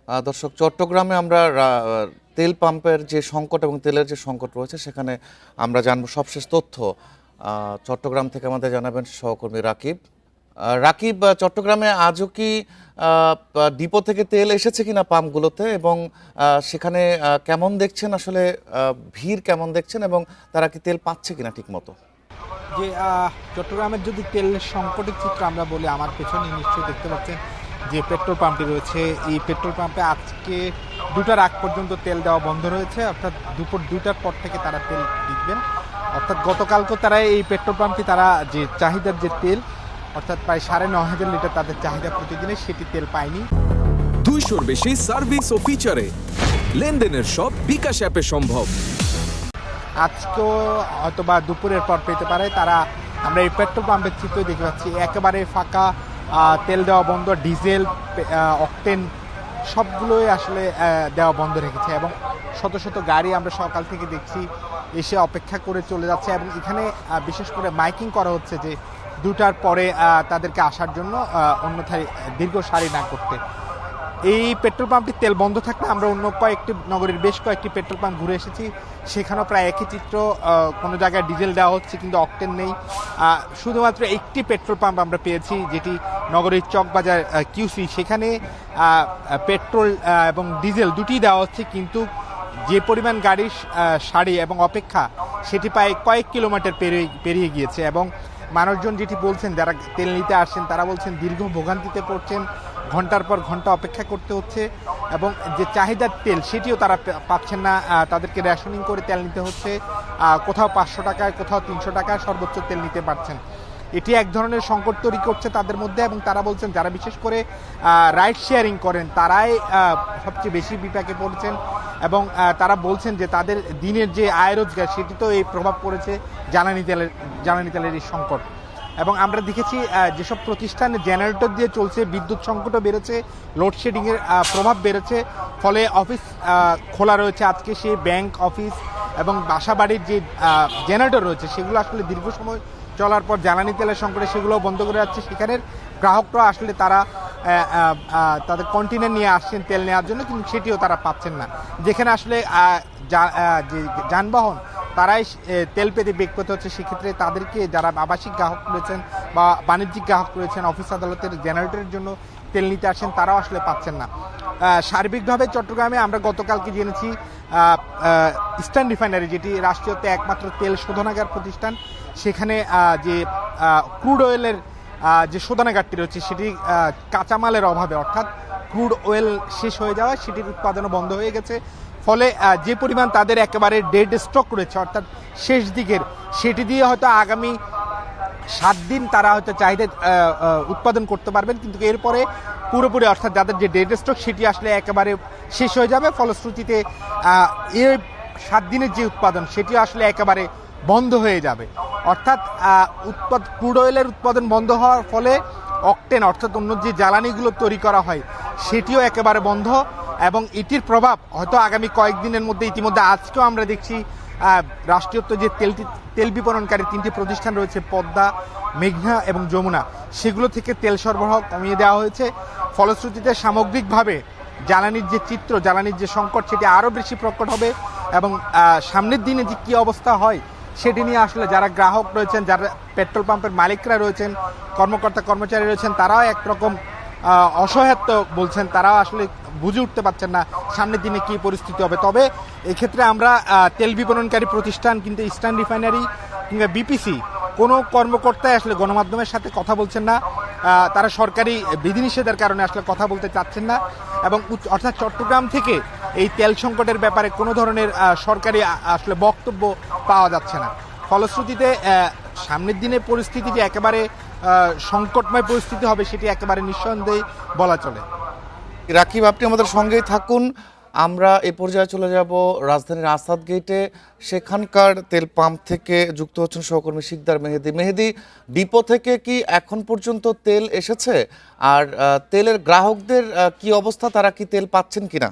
দর্শক, চট্টগ্রামে আমরা তেল পাম্পের যে সংকট এবং তেলের যে সংকট রয়েছে সেখানে আমরা জানবো সবশেষ তথ্য। চট্টগ্রাম থেকে আমাদের জানাবেন সহকর্মী রাকিব। রাকিব, চট্টগ্রামে আজও কি ডিপো থেকে তেল এসেছে কিনা পাম্পগুলোতে, এবং সেখানে কেমন দেখছেন আসলে, ভিড় কেমন দেখছেন, এবং তারা কি তেল পাচ্ছে কিনা ঠিক মতো? যে চট্টগ্রামের যদি তেল সংকটের চিত্র আমরা বলি, আমার পেছনে নিশ্চয়ই দেখতে পাচ্ছেন যে পেট্রোল পাম্পটি রয়েছে। এই পেট্রোল পাম্পে আজকে 2টার আগ পর্যন্ত তেল দেওয়া বন্ধ রয়েছে, অর্থাৎ দুপুর 2টার পর থেকে তারা তেল দিবেন। অর্থাৎ গতকালকে তারা এই পেট্রোল পাম্পটি তারা যে চাহিদার যে তেল, অর্থাৎ প্রায় 9,500 লিটার তাদের চাহিদা প্রতিদিনে, সেটি তেল পায়নি। 200-র বেশি সার্ভিস ও ফিচারে লেনদেনের সব বিকাশ অ্যাপে সম্ভব। আজকেও হয়তো বা দুপুরের পর পেতে পারে তারা। আমরা এই পেট্রোল পাম্পের চিত্র দেখতে পাচ্ছি, একেবারে ফাঁকা, তেল দেওয়া বন্ধ, ডিজেল, অকটেন সবগুলোই আসলে দেওয়া বন্ধ রেখেছে, এবং শত শত গাড়ি আমরা সকাল থেকে দেখছি এসে অপেক্ষা করে চলে যাচ্ছে। এবং এখানে বিশেষ করে মাইকিং করা হচ্ছে যে 2টার পরে তাদেরকে আসার জন্য, অন্যথায় দীর্ঘ সারি না করতে। এই পেট্রোল পাম্পটি তেল বন্ধ থাকলে আমরা অন্য কয়েকটি নগরীর বেশ কয়েকটি পেট্রোল পাম্প ঘুরে এসেছি, সেখানেও প্রায় একই চিত্র। কোনো জায়গায় ডিজেল দেওয়া হচ্ছে কিন্তু অকটেন নেই। শুধুমাত্র একটি পেট্রোল পাম্প আমরা পেয়েছি যেটি নগরীর চকবাজার কিউসি, সেখানে পেট্রোল এবং ডিজেল দুটি দেওয়া হচ্ছে, কিন্তু যে পরিমাণ গাড়ির সারি এবং অপেক্ষা সেটি প্রায় কয়েক কিলোমিটার পেরিয়ে গিয়েছে। এবং মানুষজন যেটি বলছেন, যারা তেল নিতে আসছেন, তারা বলছেন দীর্ঘ ভোগান্তিতে পড়ছেন, ঘন্টার পর ঘন্টা অপেক্ষা করতে হচ্ছে, এবং যে চাহিদার তেল সেটিও তারা পাচ্ছেন না। তাদেরকে রেশনিং করে তেল নিতে হচ্ছে, কোথাও 500 টাকায়, কোথাও 300 টাকায় সর্বোচ্চ তেল নিতে পারছেন। এটি এক ধরনের সংকট তৈরি করছে তাদের মধ্যে, এবং তারা বলছেন যারা বিশেষ করে রাইড শেয়ারিং করেন তারাই সবচেয়ে বেশি বিপাকে পড়ছেন। এবং তারা বলছেন যে তাদের দিনের যে আয় রোজগার সেটিতেও এই প্রভাব পড়েছে জ্বালানি তেলের এই সংকট। এবং আমরা দেখেছি যেসব প্রতিষ্ঠানে জেনারেটর দিয়ে চলছে, বিদ্যুৎ সংকটও বেড়েছে, লোডশেডিংয়ের প্রভাব বেড়েছে, ফলে অফিস খোলা রয়েছে আজকে, সেই ব্যাংক, অফিস এবং বাসাবাড়ির যে জেনারেটর রয়েছে সেগুলো আসলে দীর্ঘ সময় চলার পর জ্বালানি তেলের সংকটে সেগুলোও বন্ধ করে যাচ্ছে। সেখানের গ্রাহকরা আসলে তারা তাদের কন্টেনার নিয়ে আসছেন তেল নেওয়ার জন্য, কিন্তু সেটিও তারা পাচ্ছেন না। যেখানে আসলে যে যানবাহন তারাই তেল পেতে বেগ পেতে হচ্ছে, সেক্ষেত্রে তাদেরকে যারা আবাসিক গ্রাহক রয়েছেন বা বাণিজ্যিক গ্রাহক রয়েছেন, অফিস আদালতের জেনারেটরের জন্য তেল নিতে আসেন, তারাও আসলে পাচ্ছেন না। সার্বিকভাবে চট্টগ্রামে আমরা গতকালকে জেনেছি ইস্টার্ন রিফাইনারি, যেটি রাষ্ট্রীয়তে একমাত্র তেল শোধনাগার প্রতিষ্ঠান, সেখানে যে ক্রুড অয়েলের যে শোধনাগারটি রয়েছে সেটি কাঁচামালের অভাবে, অর্থাৎ ক্রুড অয়েল শেষ হয়ে যাওয়ায় সেটির উৎপাদনও বন্ধ হয়ে গেছে। ফলে যে পরিমাণ তাদের একেবারে ডেড স্টক রয়েছে, অর্থাৎ শেষ দিকের, সেটি দিয়ে হয়তো আগামী 7 দিন তারা হয়তো চাহিদা উৎপাদন করতে পারবেন, কিন্তু এরপরে পুরোপুরি, অর্থাৎ যাদের যে ডেড স্টক সেটি আসলে একেবারে শেষ হয়ে যাবে। ফলশ্রুতিতে এই 7 দিনের যে উৎপাদন সেটি আসলে একেবারে বন্ধ হয়ে যাবে। অর্থাৎ ক্রুড অয়েলের উৎপাদন বন্ধ হওয়ার ফলে অকটেন, অর্থাৎ অন্য যে জ্বালানিগুলো তৈরি করা হয় সেটিও একেবারে বন্ধ। এবং এটির প্রভাব হয়তো আগামী কয়েকদিনের মধ্যে, ইতিমধ্যে আজকেও আমরা দেখছি রাষ্ট্রীয়ত্ব যে তেল বিপণনকারী 3টি প্রতিষ্ঠান রয়েছে, পদ্মা, মেঘনা এবং যমুনা, সেগুলো থেকে তেল সরবরাহ কমিয়ে দেওয়া হয়েছে। ফলশ্রুতিতে সামগ্রিকভাবে জ্বালানির যে চিত্র, জ্বালানির যে সংকট, সেটি আরও বেশি প্রকট হবে। এবং সামনের দিনে যে কী অবস্থা হয় সেটি নিয়ে আসলে যারা গ্রাহক রয়েছেন, যারা পেট্রোল পাম্পের মালিকরা রয়েছেন, কর্মকর্তা কর্মচারী রয়েছেন, তারাও একরকম অসহায়ত্ব বলছেন, তারাও আসলে বুঝে উঠতে পারছেন না সামনের দিনে কী পরিস্থিতি হবে। তবে এক্ষেত্রে আমরা তেল বিপণনকারী প্রতিষ্ঠান কিন্তু ইস্টার্ন রিফাইনারি কিংবা বিপিসি কোনো কর্মকর্তাই আসলে গণমাধ্যমের সাথে কথা বলছেন না। তারা সরকারি বিধিনিষেধের কারণে আসলে কথা বলতে চাচ্ছেন না, এবং অর্থাৎ চট্টগ্রাম থেকে এই তেল সংকটের ব্যাপারে কোনো ধরনের সরকারি আসলে বক্তব্য পাওয়া যাচ্ছে না। ফলশ্রুতিতে সামনের দিনে পরিস্থিতি যে একেবারে সংকটময় পরিস্থিতি হবে সেটি একেবারে নিঃসন্দেহে বলা চলে। রাকিব, আপনি আমাদের সঙ্গেই থাকুন। আমরা এই পর্যায়ে চলে যাব রাজধানীর আসাদ গেটে। সেখানকার তেল পাম্প থেকে যুক্ত হচ্ছেন সহকর্মী শিকদার মেহেদি। মেহেদি, ডিপো থেকে কি এখন পর্যন্ত তেল এসেছে? আর তেলের গ্রাহকদের কি অবস্থা, তারা কি তেল পাচ্ছেন কিনা?